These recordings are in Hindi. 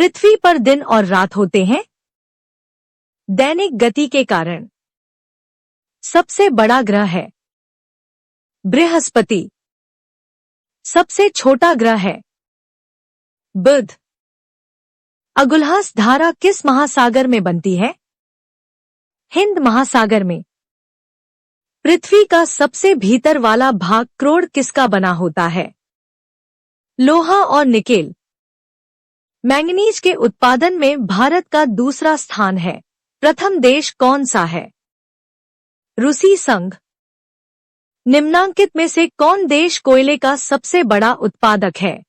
पृथ्वी पर दिन और रात होते हैं? दैनिक गति के कारण। सबसे बड़ा ग्रह है बृहस्पति। सबसे छोटा ग्रह है बुध। अगुल्हास धारा किस महासागर में बनती है? हिंद महासागर में। पृथ्वी का सबसे भीतर वाला भाग क्रोड किसका बना होता है? लोहा और निकेल। मैंगनीज के उत्पादन में भारत का दूसरा स्थान है। प्रथम देश कौन सा है? रूसी संघ। निम्नांकित में से कौन देश कोयले का सबसे बड़ा उत्पादक है?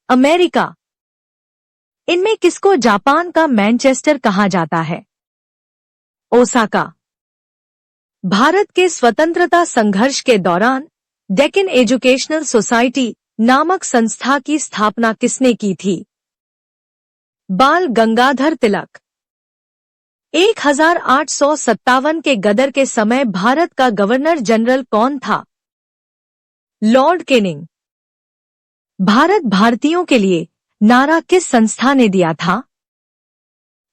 अमेरिका। इनमें किसको जापान का मैनचेस्टर कहा जाता है? ओसाका। भारत के स्वतंत्रता संघर्ष के दौरान डेक्कन एजुकेशनल सोसाइटी नामक संस्था की स्थापना किसने की थी? बाल गंगाधर तिलक। 1857 के गदर के समय भारत का गवर्नर जनरल कौन था? Lord Canning. भारत भारतीयों के लिए नारा किस संस्था ने दिया था?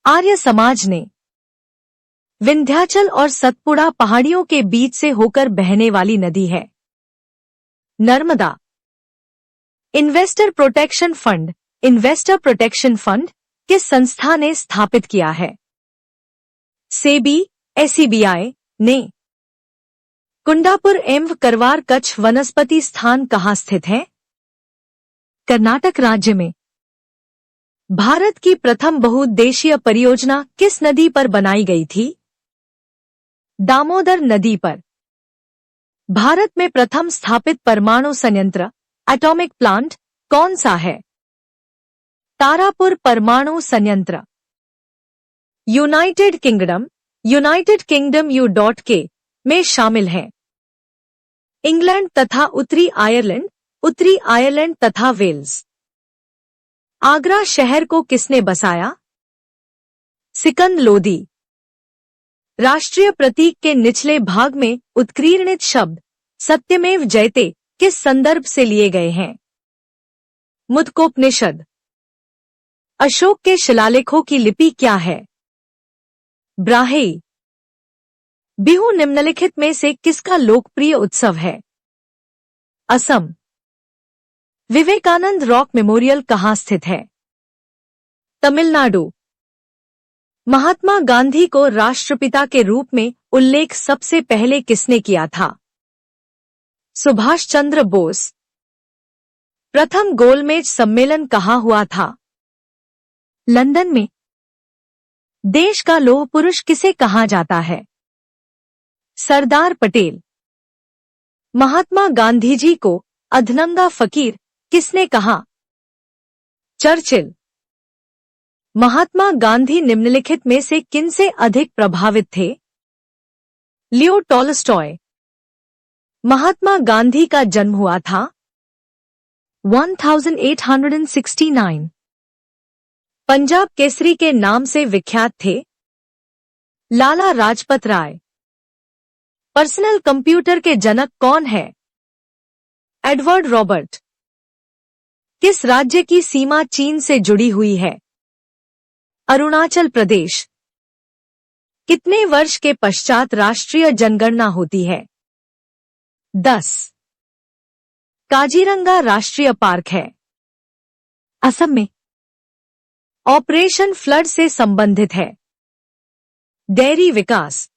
आर्य समाज ने। विंध्याचल और सतपुड़ा पहाड़ियों के बीच से होकर बहने वाली नदी है। नर्मदा। इन्वेस्टर प्रोटेक्शन फंड किस संस्था ने स्थापित किया है? सेबी, एसईबीआई ने। कुंडापुर एवं करवार कच्छ वनस्पति स्थान कहाँ स्थित है? कर्नाटक राज्य में। भारत की प्रथम बहुउद्देशीय परियोजना किस नदी पर बनाई गई थी? दामोदर नदी पर। भारत में प्रथम स्थापित परमाणु संयंत्र एटॉमिक प्लांट कौन सा है? तारापुर परमाणु संयंत्र। यूनाइटेड किंगडम U.K में शामिल है। इंग्लैंड तथा उत्तरी आयरलैंड तथा वेल्स। आगरा शहर को किसने बसाया? सिकंद लोदी। राष्ट्रीय प्रतीक के निचले भाग में उत्कीर्णित शब्द सत्यमेव जयते किस संदर्भ से लिए गए हैं? मुद्गोपनिषद। अशोक के शिलालेखों की लिपि क्या है? ब्राह्मी। बिहू निम्नलिखित में से किसका लोकप्रिय उत्सव है? असम। विवेकानंद रॉक मेमोरियल कहाँ स्थित है? तमिलनाडु। महात्मा गांधी को राष्ट्रपिता के रूप में उल्लेख सबसे पहले किसने किया था? सुभाष चंद्र बोस। प्रथम गोलमेज सम्मेलन कहाँ हुआ था? लंदन में। देश का लौह पुरुष किसे कहा जाता है? सरदार पटेल। महात्मा गांधी जी को अधनंगा फकीर किसने कहा? चर्चिल। महात्मा गांधी निम्नलिखित में से किनसे अधिक प्रभावित थे? लियो टॉलस्टॉय। महात्मा गांधी का जन्म हुआ था 1869। पंजाब केसरी के नाम से विख्यात थे? लाला लाजपत राय। पर्सनल कंप्यूटर के जनक कौन है? Edward Robert. किस राज्य की सीमा चीन से जुड़ी हुई है? अरुणाचल प्रदेश। कितने वर्ष के पश्चात राष्ट्रीय जनगणना होती है? 10। काजीरंगा राष्ट्रीय पार्क है असम में। ऑपरेशन फ्लड से संबंधित है? डेयरी विकास।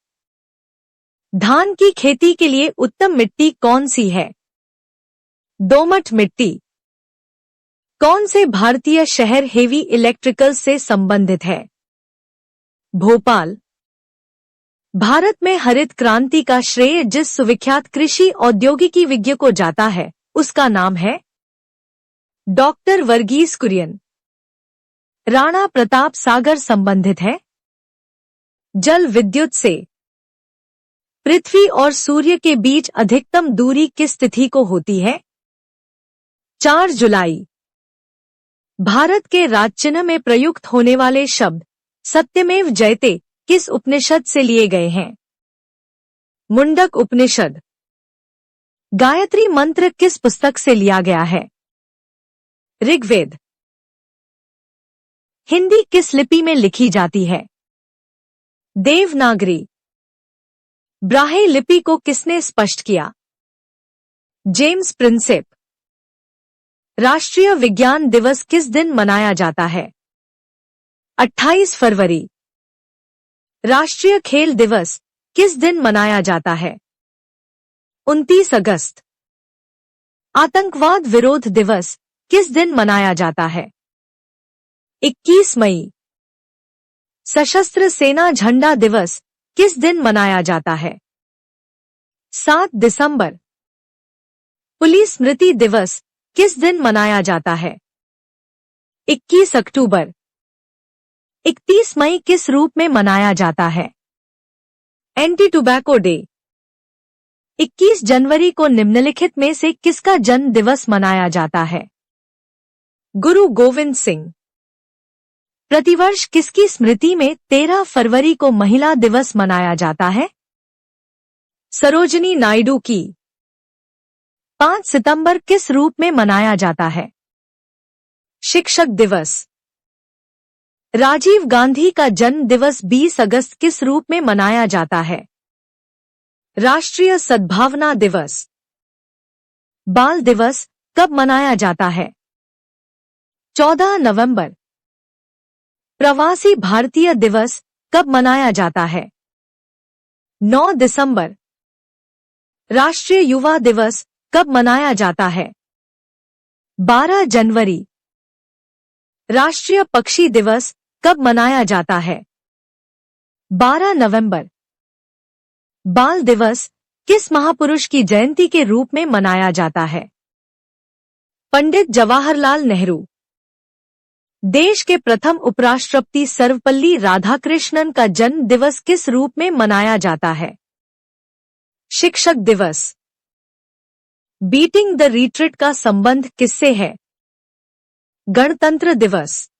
धान की खेती के लिए उत्तम मिट्टी कौन सी है? दोमट मिट्टी। कौन से भारतीय शहर हेवी इलेक्ट्रिकल से संबंधित है? भोपाल। भारत में हरित क्रांति का श्रेय जिस सुविख्यात कृषि औद्योगिकी विज्ञ को जाता है उसका नाम है? डॉक्टर वर्गीस कुरियन। राणा प्रताप सागर संबंधित है? जल विद्युत से। पृथ्वी और सूर्य के बीच अधिकतम दूरी किस तिथि को होती है? 4 जुलाई। भारत के राजचिन्ह में प्रयुक्त होने वाले शब्द सत्यमेव जयते किस उपनिषद से लिए गए हैं? मुंडक उपनिषद। गायत्री मंत्र किस पुस्तक से लिया गया है? ऋग्वेद। हिंदी किस लिपि में लिखी जाती है? देवनागरी। ब्राहे लिपि को किसने स्पष्ट किया? James Prinsep. राष्ट्रीय विज्ञान दिवस किस दिन मनाया जाता है? 28 फरवरी। राष्ट्रीय खेल दिवस किस दिन मनाया जाता है? 29 अगस्त। आतंकवाद विरोध दिवस किस दिन मनाया जाता है? 21 मई। सशस्त्र सेना झंडा दिवस किस दिन मनाया जाता है? 7 दिसंबर। पुलिस स्मृति दिवस किस दिन मनाया जाता है? 21 अक्टूबर। 31 मई किस रूप में मनाया जाता है? Anti tobacco day. 21 जनवरी को निम्नलिखित में से किसका जन्म दिवस मनाया जाता है? गुरु गोविंद सिंह। प्रतिवर्ष किसकी स्मृति में 13 फरवरी को महिला दिवस मनाया जाता है? सरोजिनी नायडू की। 5 सितंबर किस रूप में मनाया जाता है? शिक्षक दिवस। राजीव गांधी का जन्म दिवस 20 अगस्त किस रूप में मनाया जाता है? राष्ट्रीय सद्भावना दिवस। बाल दिवस कब मनाया जाता है? 14 नवंबर। प्रवासी भारतीय दिवस कब मनाया जाता है? 9 दिसंबर। राष्ट्रीय युवा दिवस कब मनाया जाता है? 12 जनवरी। राष्ट्रीय पक्षी दिवस कब मनाया जाता है? 12 नवंबर। बाल दिवस किस महापुरुष की जयंती के रूप में मनाया जाता है? पंडित जवाहरलाल नेहरू। देश के प्रथम उपराष्ट्रपति सर्वपल्ली राधाकृष्णन का जन्म दिवस किस रूप में मनाया जाता है? शिक्षक दिवस। बीटिंग द रिट्रीट का संबंध किससे है? गणतंत्र दिवस।